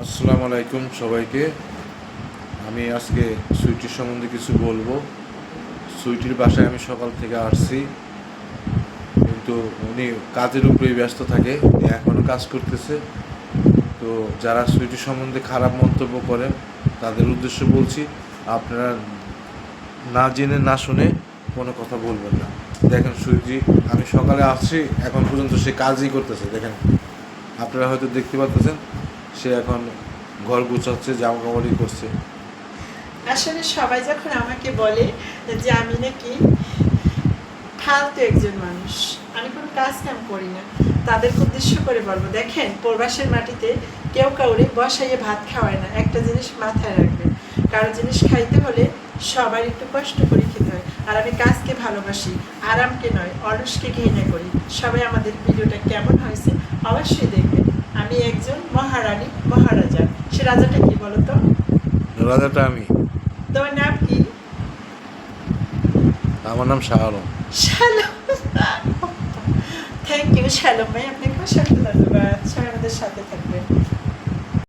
আসসালামু আলাইকুম সবাইকে। আমি আজকে সুইটির সম্বন্ধে কিছু বলবো। সুইটির বাসায় আমি সকাল থেকে আসছি, কিন্তু উনি কাজের উপরেই ব্যস্ত থাকে, এখনও কাজ করতেছে। তো যারা সুইটির সম্বন্ধে খারাপ মন্তব্য করেন তাদের উদ্দেশ্য বলছি, আপনারা না জেনে না শুনে কোনো কথা বলবেন না। দেখেন সুইটি, আমি সকালে আসছি, এখন পর্যন্ত সে কাজই করতেছে। দেখেন, আপনারা হয়তো দেখতে পাচ্ছেন, সে এখন ঘর গুছাচ্ছে, জামা কাপড়ই করছে। আসলে সবাই যখন আমাকে বলে যে আমি নাকি ফালতু একজন মানুষ, আমি কোনো কাজ কাম করি না, তাদেরকে উদ্দেশ্য করে বলবো, দেখেন প্রবাসের মাটিতে কেউ কাউরে বসাইয়ে ভাত খাওয়ায় না। একটা জিনিস মাথায় রাখবেন, কারো জিনিস খাইতে হলে সবার একটু কষ্ট করে খেতে হয়। আর আমি কাজকে ভালোবাসি, আরামকে নয়, অলসকে ঘৃণা করি। সবাই আমাদের ভিডিওটা কেমন হয়েছে অবশ্যই দেখবেন। আমি একজন মহারানী, মহারাজা। সে রাজাটা কি বলতো? রাজাটা আমি। তোমার নাম কি? আমার নাম শাহ আলম। শ্যালম। থ্যাংক ইউ শ্যালম ভাই, আপনাকে অসংখ্য ধন্যবাদ। সবাই আমাদের সাথে থাকবেন।